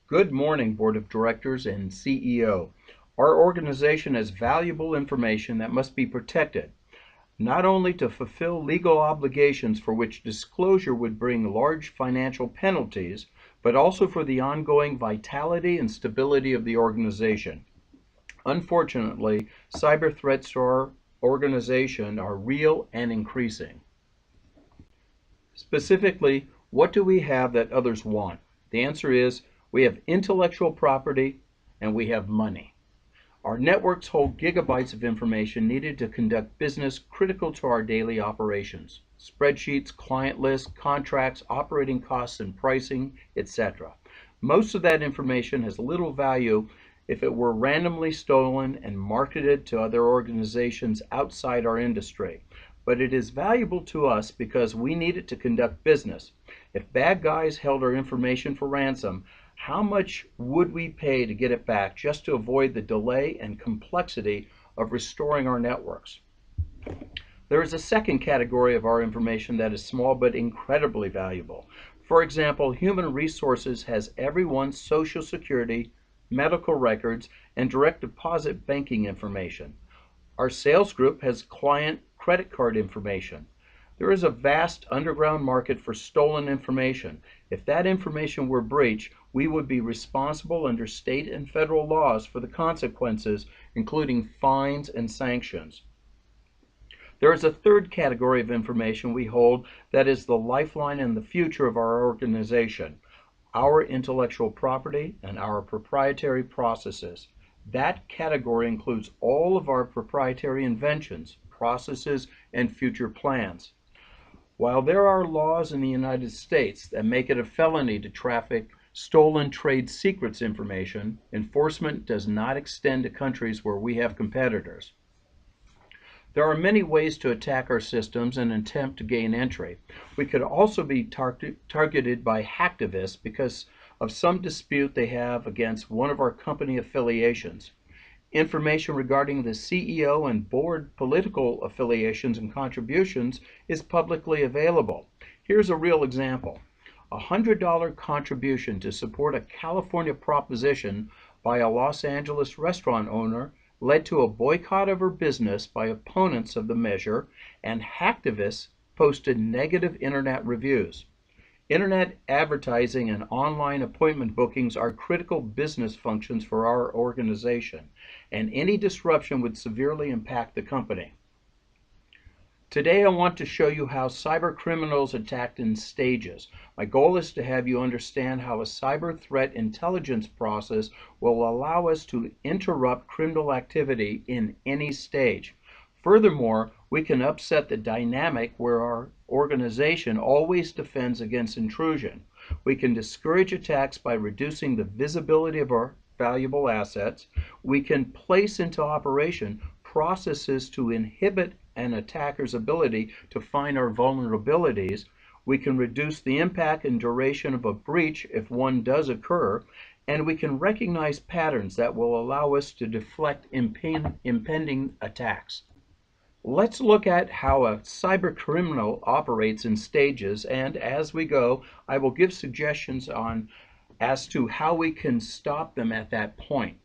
Good morning, Board of Directors and CEO. Our organization has valuable information that must be protected, not only to fulfill legal obligations for which disclosure would bring large financial penalties, but also for the ongoing vitality and stability of the organization. Unfortunately, cyber threats to our organization are real and increasing. Specifically, what do we have that others want? The answer is we have intellectual property and we have money. Our networks hold gigabytes of information needed to conduct business critical to our daily operations. Spreadsheets, client lists, contracts, operating costs and pricing, etc. Most of that information has little value if it were randomly stolen and marketed to other organizations outside our industry. But it is valuable to us because we need it to conduct business. If bad guys held our information for ransom, how much would we pay to get it back just to avoid the delay and complexity of restoring our networks? There is a second category of our information that is small but incredibly valuable. For example, human resources has everyone's social security, medical records, and direct deposit banking information. Our sales group has client credit card information. There is a vast underground market for stolen information. If that information were breached, we would be responsible under state and federal laws for the consequences, including fines and sanctions. There is a third category of information we hold that is the lifeline and the future of our organization: our intellectual property and our proprietary processes. That category includes all of our proprietary inventions, processes, and future plans. While there are laws in the United States that make it a felony to traffic stolen trade secrets information, enforcement does not extend to countries where we have competitors. There are many ways to attack our systems and attempt to gain entry. We could also be targeted by hacktivists because of some dispute they have against one of our company affiliations. Information regarding the CEO and board political affiliations and contributions is publicly available. Here's a real example. A $100 contribution to support a California proposition by a Los Angeles restaurant owner led to a boycott of her business by opponents of the measure, and hacktivists posted negative internet reviews. Internet advertising and online appointment bookings are critical business functions for our organization, and any disruption would severely impact the company. Today I want to show you how cyber criminals attack in stages. My goal is to have you understand how a cyber threat intelligence process will allow us to interrupt criminal activity in any stage. Furthermore, we can upset the dynamic where our organization always defends against intrusion. We can discourage attacks by reducing the visibility of our valuable assets. We can place into operation processes to inhibit an attacker's ability to find our vulnerabilities. We can reduce the impact and duration of a breach if one does occur, and we can recognize patterns that will allow us to deflect impending attacks. Let's look at how a cyber criminal operates in stages, and as we go, I will give suggestions as to how we can stop them at that point.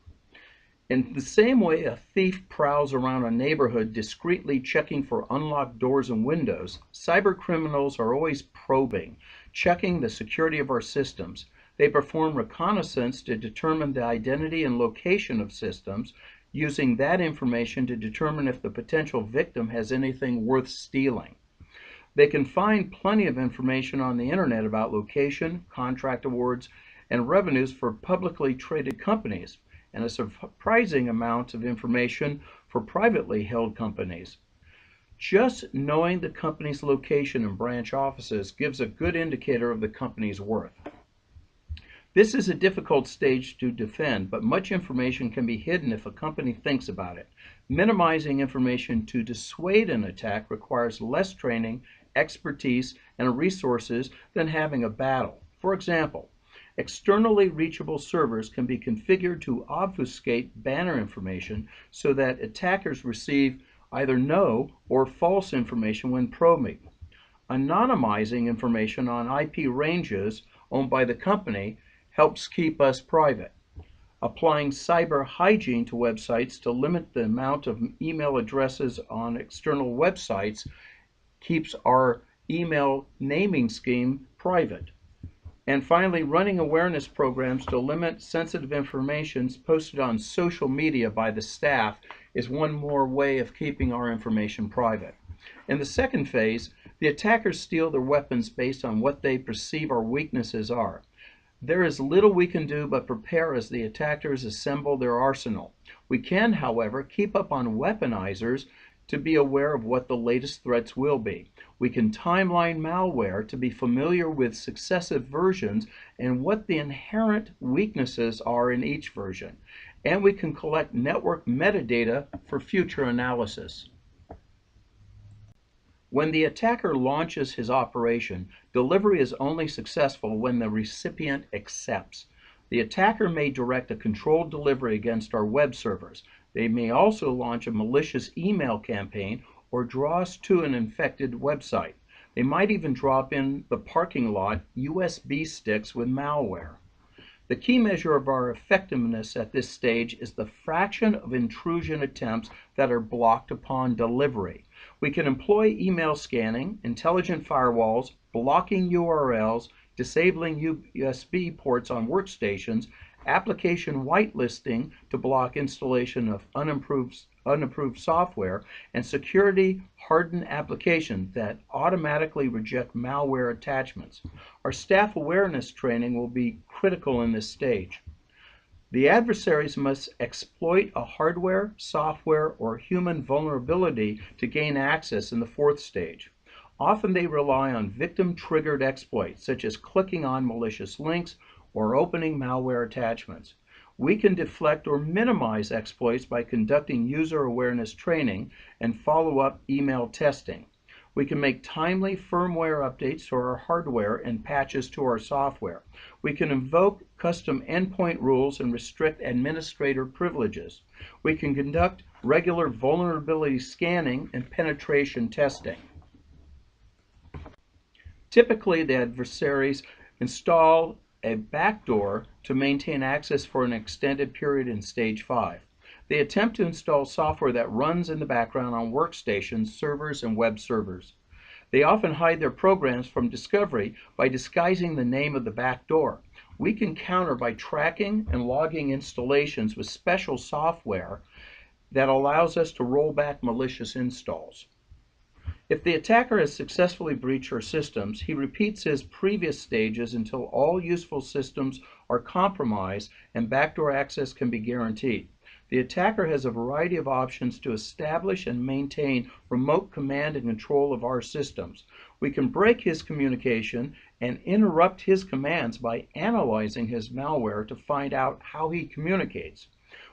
In the same way a thief prowls around a neighborhood discreetly checking for unlocked doors and windows, cyber criminals are always probing, checking the security of our systems. They perform reconnaissance to determine the identity and location of systems, using that information to determine if the potential victim has anything worth stealing. They can find plenty of information on the internet about location, contract awards, and revenues for publicly traded companies, and a surprising amount of information for privately held companies. Just knowing the company's location and branch offices gives a good indicator of the company's worth. This is a difficult stage to defend, but much information can be hidden if a company thinks about it. Minimizing information to dissuade an attack requires less training, expertise, and resources than having a battle. For example, externally reachable servers can be configured to obfuscate banner information so that attackers receive either no or false information when probing. Anonymizing information on IP ranges owned by the company helps keep us private. Applying cyber hygiene to websites to limit the amount of email addresses on external websites keeps our email naming scheme private. And finally, running awareness programs to limit sensitive information posted on social media by the staff is one more way of keeping our information private. In the second phase, the attackers steal their weapons based on what they perceive our weaknesses are. There is little we can do but prepare as the attackers assemble their arsenal. We can, however, keep up on weaponizers to be aware of what the latest threats will be. We can timeline malware to be familiar with successive versions and what the inherent weaknesses are in each version. And we can collect network metadata for future analysis. When the attacker launches his operation, delivery is only successful when the recipient accepts. The attacker may direct a controlled delivery against our web servers. They may also launch a malicious email campaign or draw us to an infected website. They might even drop in the parking lot USB sticks with malware. The key measure of our effectiveness at this stage is the fraction of intrusion attempts that are blocked upon delivery. We can employ email scanning, intelligent firewalls, blocking URLs, disabling USB ports on workstations, application whitelisting to block installation of unapproved software, and security hardened applications that automatically reject malware attachments. Our staff awareness training will be critical in this stage. The adversaries must exploit a hardware, software, or human vulnerability to gain access in the fourth stage. Often they rely on victim-triggered exploits, such as clicking on malicious links or opening malware attachments. We can deflect or minimize exploits by conducting user awareness training and follow-up email testing. We can make timely firmware updates to our hardware and patches to our software. We can invoke custom endpoint rules and restrict administrator privileges. We can conduct regular vulnerability scanning and penetration testing. Typically, the adversaries install a backdoor to maintain access for an extended period in stage 5. They attempt to install software that runs in the background on workstations, servers, and web servers. They often hide their programs from discovery by disguising the name of the backdoor. We can counter by tracking and logging installations with special software that allows us to roll back malicious installs. If the attacker has successfully breached our systems, he repeats his previous stages until all useful systems are compromised and backdoor access can be guaranteed. The attacker has a variety of options to establish and maintain remote command and control of our systems. We can break his communication and interrupt his commands by analyzing his malware to find out how he communicates.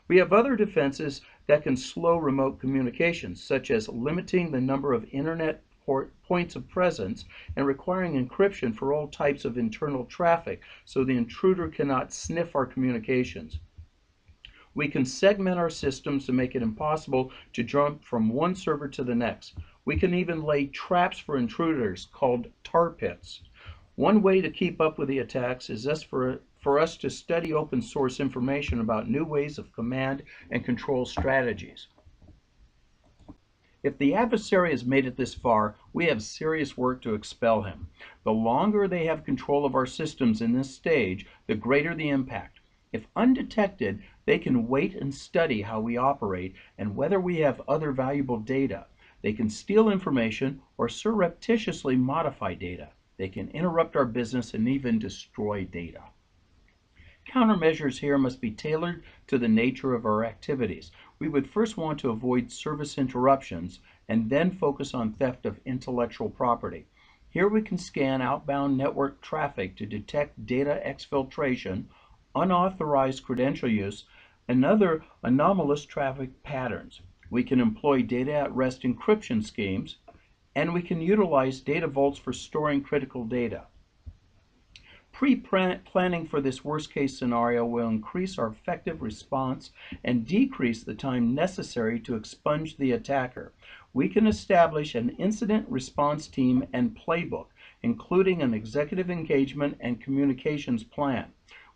We have other defenses that can slow remote communications, such as limiting the number of internet points of presence and requiring encryption for all types of internal traffic so the intruder cannot sniff our communications. We can segment our systems to make it impossible to jump from one server to the next. We can even lay traps for intruders called tar pits. One way to keep up with the attacks is for us to study open source information about new ways of command and control strategies. If the adversary has made it this far, we have serious work to expel him. The longer they have control of our systems in this stage, the greater the impact. If undetected, they can wait and study how we operate and whether we have other valuable data. They can steal information or surreptitiously modify data. They can interrupt our business and even destroy data. Countermeasures here must be tailored to the nature of our activities. We would first want to avoid service interruptions and then focus on theft of intellectual property. Here we can scan outbound network traffic to detect data exfiltration, unauthorized credential use, and other anomalous traffic patterns. We can employ data at rest encryption schemes, and we can utilize data vaults for storing critical data. Pre-planning for this worst-case scenario will increase our effective response and decrease the time necessary to expunge the attacker. We can establish an incident response team and playbook, including an executive engagement and communications plan.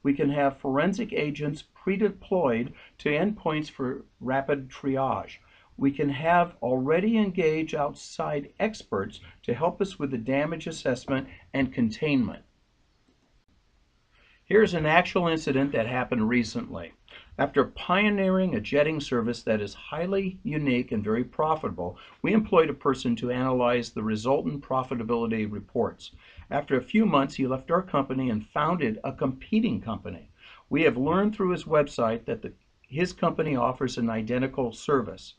We can have forensic agents pre-deployed to endpoints for rapid triage. We can have already engaged outside experts to help us with the damage assessment and containment. Here's an actual incident that happened recently. After pioneering a jetting service that is highly unique and very profitable, we employed a person to analyze the resultant profitability reports. After a few months, he left our company and founded a competing company. We have learned through his website that his company offers an identical service.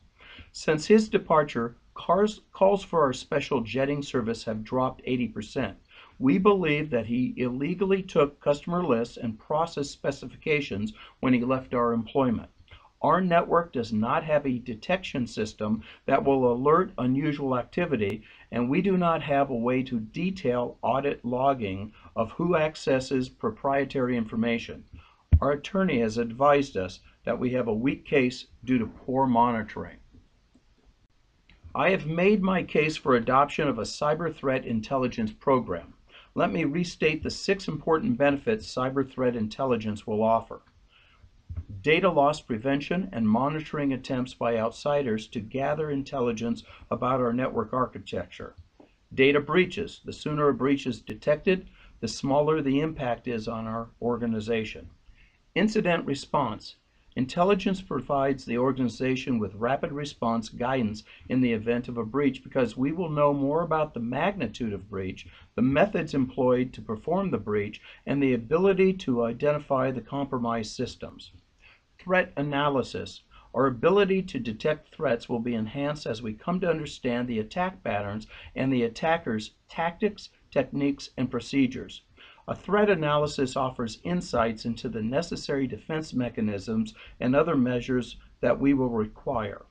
Since his departure, calls for our special jetting service have dropped 80%. We believe that he illegally took customer lists and process specifications when he left our employment. Our network does not have a detection system that will alert unusual activity, and we do not have a way to detail audit logging of who accesses proprietary information. Our attorney has advised us that we have a weak case due to poor monitoring. I have made my case for adoption of a cyber threat intelligence program. Let me restate the 6 important benefits cyber threat intelligence will offer. Data loss prevention and monitoring attempts by outsiders to gather intelligence about our network architecture. Data breaches. The sooner a breach is detected, the smaller the impact is on our organization. Incident response. Intelligence provides the organization with rapid response guidance in the event of a breach because we will know more about the magnitude of breach, the methods employed to perform the breach, and the ability to identify the compromised systems. Threat analysis. Our ability to detect threats will be enhanced as we come to understand the attack patterns and the attacker's tactics, techniques, and procedures. A threat analysis offers insights into the necessary defense mechanisms and other measures that we will require.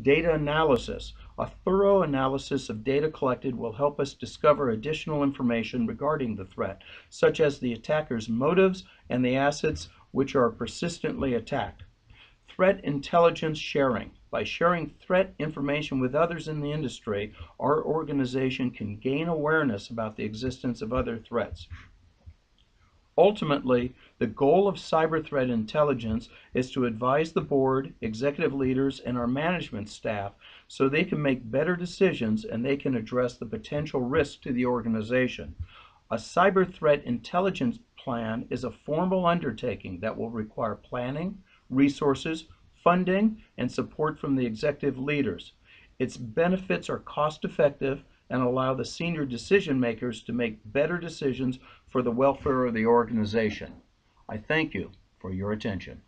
Data analysis. A thorough analysis of data collected will help us discover additional information regarding the threat, such as the attacker's motives and the assets which are persistently attacked. Threat intelligence sharing. By sharing threat information with others in the industry, our organization can gain awareness about the existence of other threats. Ultimately, the goal of cyber threat intelligence is to advise the board, executive leaders, and our management staff so they can make better decisions and they can address the potential risk to the organization. A cyber threat intelligence plan is a formal undertaking that will require planning, resources, funding, and support from the executive leaders. Its benefits are cost-effective and allow the senior decision makers to make better decisions for the welfare of the organization. I thank you for your attention.